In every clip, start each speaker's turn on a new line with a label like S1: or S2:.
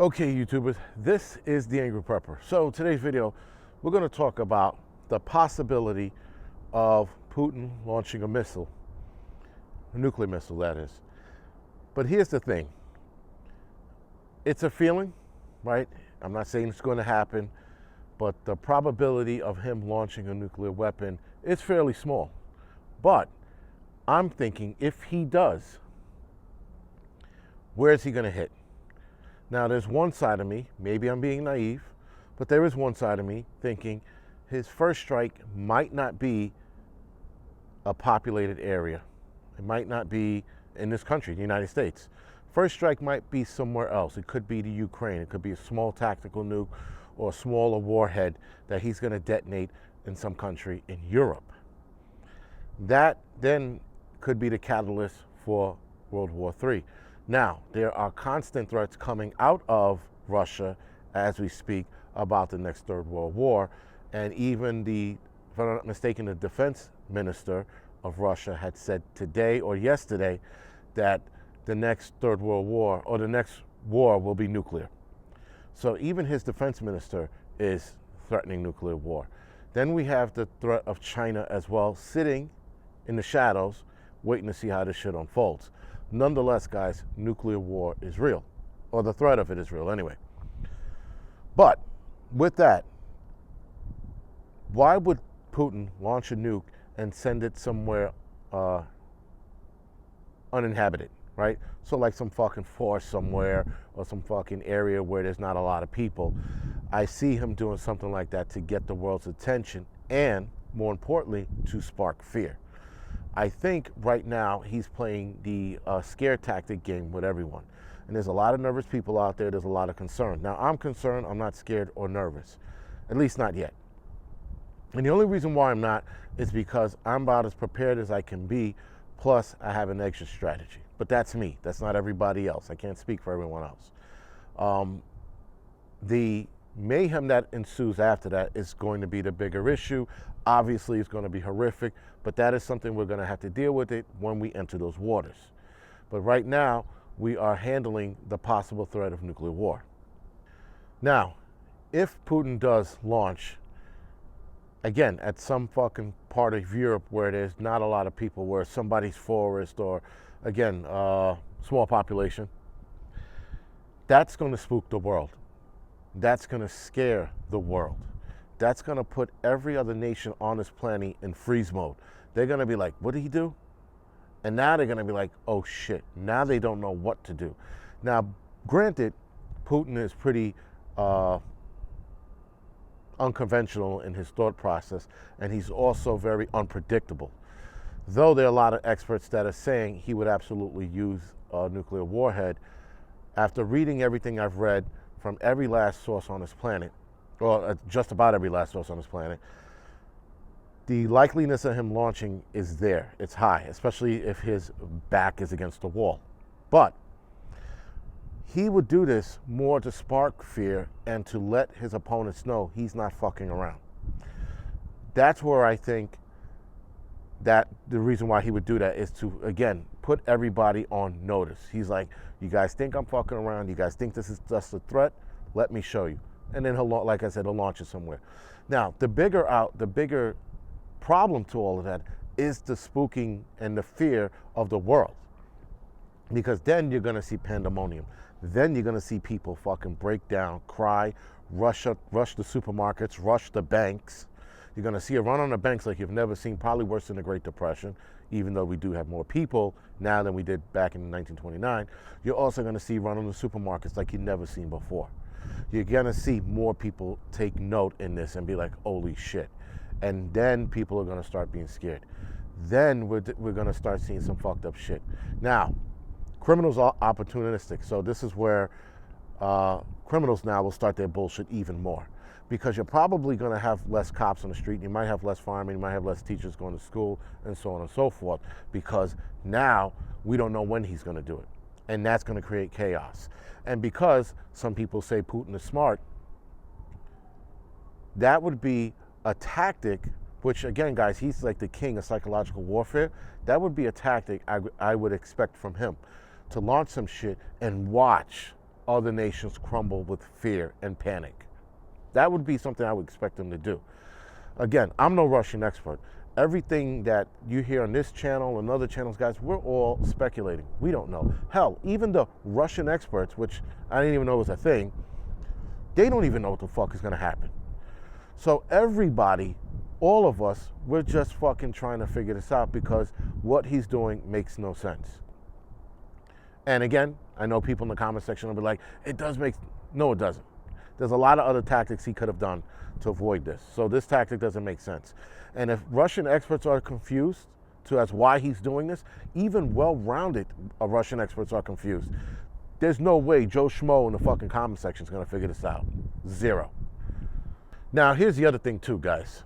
S1: Okay, YouTubers, this is the Angryprepper. So today's video, we're going to talk about the possibility of Putin launching a missile, a nuclear missile, that is. But here's the thing. It's a feeling, right? I'm not saying it's going to happen, but the probability of him launching a nuclear weapon is fairly small. But I'm thinking if he does, where's he going to hit? Now, there's one side of me, maybe I'm being naive, but there is one side of me thinking his first strike might not be a populated area. It might not be in this country, the United States. First strike might be somewhere else. It could be the Ukraine. It could be a small tactical nuke or a smaller warhead that he's going to detonate in some country in Europe. That then could be the catalyst for World War III. Now, there are constant threats coming out of Russia as we speak about the next Third World War. And even if I'm not mistaken, the defense minister of Russia had said today or yesterday that the next Third World War or the next war will be nuclear. So even his defense minister is threatening nuclear war. Then we have the threat of China as well, sitting in the shadows, waiting to see how this shit unfolds. Nonetheless, guys, nuclear war is real, or the threat of it is real anyway. But with that, why would Putin launch a nuke and send it somewhere uninhabited, right? So like some fucking forest somewhere or some fucking area where there's not a lot of people. I see him doing something like that to get the world's attention and, more importantly, to spark fear. I think right now he's playing the scare tactic game with everyone. And there's a lot of nervous people out there. There's a lot of concern. Now, I'm concerned. I'm not scared or nervous, at least not yet. And the only reason why I'm not is because I'm about as prepared as I can be, plus I have an exit strategy. But that's me. That's not everybody else. I can't speak for everyone else. The mayhem that ensues after that is going to be the bigger issue. Obviously, it's going to be horrific, but that is something we're going to have to deal with it when we enter those waters. But right now, we are handling the possible threat of nuclear war. Now, if Putin does launch, again, at some fucking part of Europe where there's not a lot of people, where somebody's forest or, again, small population, that's going to spook the world. That's going to scare the world. That's going to put every other nation on this planet in freeze mode. They're going to be like, what did he do? And now they're going to be like, oh shit. Now they don't know what to do. Now, granted, Putin is pretty unconventional in his thought process, and he's also very unpredictable. Though there are a lot of experts that are saying he would absolutely use a nuclear warhead. After reading everything I've read from every last source on this planet, or just about every last source on this planet, the likeliness of him launching is there. It's high, especially if his back is against the wall. But he would do this more to spark fear and to let his opponents know he's not fucking around. That's where I think that the reason why he would do that is to, again, put everybody on notice. He's like, you guys think I'm fucking around? You guys think this is just a threat? Let me show you. And then he'll, like I said, he'll launch it somewhere. Now, the bigger problem to all of that is the spooking and the fear of the world. Because then you're going to see pandemonium. Then you're going to see people fucking break down, cry, rush the supermarkets, rush the banks. You're going to see a run on the banks like you've never seen, probably worse than the Great Depression, even though we do have more people now than we did back in 1929. You're also going to see run on the supermarkets like you've never seen before. You're going to see more people take note in this and be like, holy shit. And then people are going to start being scared. Then we're going to start seeing some fucked up shit. Now, criminals are opportunistic. So this is where criminals now will start their bullshit even more. Because you're probably going to have less cops on the street. You might have less firemen. You might have less teachers going to school and so on and so forth. Because now we don't know when he's going to do it. And that's going to create chaos. And because some people say Putin is smart, that would be a tactic, which again, guys, he's like the king of psychological warfare. That would be a tactic I would expect from him, to launch some shit and watch other nations crumble with fear and panic. That would be something I would expect them to do. Again, I'm no Russian expert. Everything that you hear on this channel and other channels, guys, we're all speculating. We don't know. Hell, even the Russian experts, which I didn't even know was a thing, they don't even know what the fuck is going to happen. So everybody, all of us, we're just fucking trying to figure this out because what he's doing makes no sense. And again, I know people in the comment section will be like, it does make, no it doesn't. There's a lot of other tactics he could have done to avoid this. So this tactic doesn't make sense. And if Russian experts are confused as why he's doing this, even well-rounded Russian experts are confused. There's no way Joe Schmo in the fucking comment section is going to figure this out. Zero. Now, here's the other thing too, guys.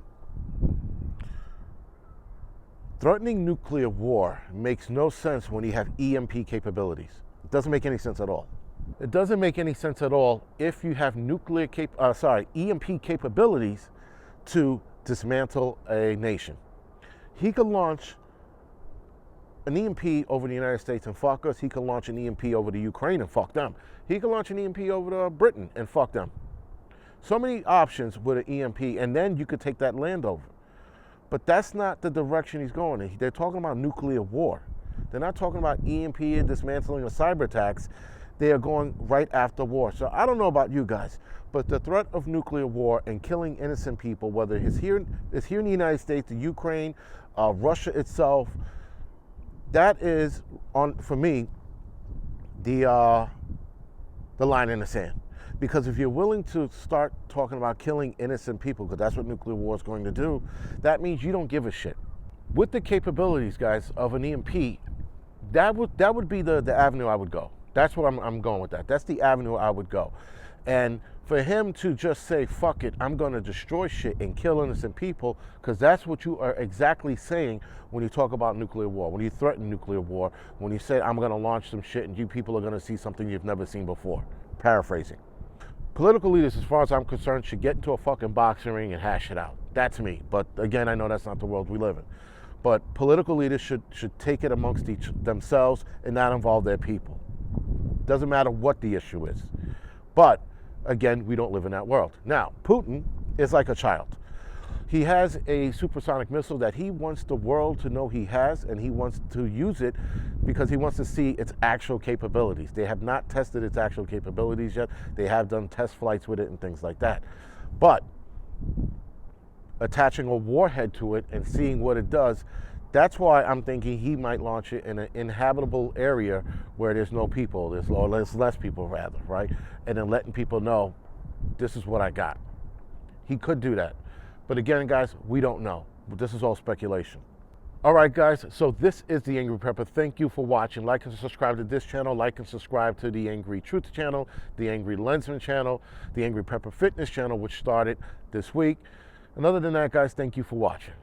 S1: Threatening nuclear war makes no sense when you have EMP capabilities. It doesn't make any sense at all. It doesn't make any sense at all if you have EMP capabilities to dismantle a nation. He could launch an EMP over the United States and fuck us. He could launch an EMP over the Ukraine and fuck them. He could launch an EMP over to Britain and fuck them. So many options with an EMP, and then you could take that land over. But that's not the direction he's going in. They're talking about nuclear war. They're not talking about EMP and dismantling of cyber attacks. They are going right after war. So I don't know about you guys, but the threat of nuclear war and killing innocent people, whether it's here in the United States, the Ukraine, Russia itself, that is, for me, the line in the sand. Because if you're willing to start talking about killing innocent people, because that's what nuclear war is going to do, that means you don't give a shit. With the capabilities, guys, of an EMP, that would be the avenue I would go. That's what I'm going with that. That's the avenue I would go. And for him to just say, fuck it, I'm going to destroy shit and kill innocent people, because that's what you are exactly saying when you talk about nuclear war, when you threaten nuclear war, when you say, I'm going to launch some shit and you people are going to see something you've never seen before. Paraphrasing. Political leaders, as far as I'm concerned, should get into a fucking boxing ring and hash it out. That's me. But again, I know that's not the world we live in. But political leaders should take it amongst themselves and not involve their people. Doesn't matter what the issue is. But again, we don't live in that world. Now, Putin is like a child. He has a supersonic missile that he wants the world to know he has, and he wants to use it because he wants to see its actual capabilities. They have not tested its actual capabilities yet. They have done test flights with it and things like that. But attaching a warhead to it and seeing what it does, that's why I'm thinking he might launch it in an inhabitable area where there's no people, there's less people rather, right? And then letting people know, this is what I got. He could do that. But again, guys, we don't know. This is all speculation. All right, guys, so this is the Angry Prepper. Thank you for watching. Like and subscribe to this channel. Like and subscribe to the Angry Truth channel, the Angry Lensman channel, the Angry Prepper Fitness channel, which started this week. And other than that, guys, thank you for watching.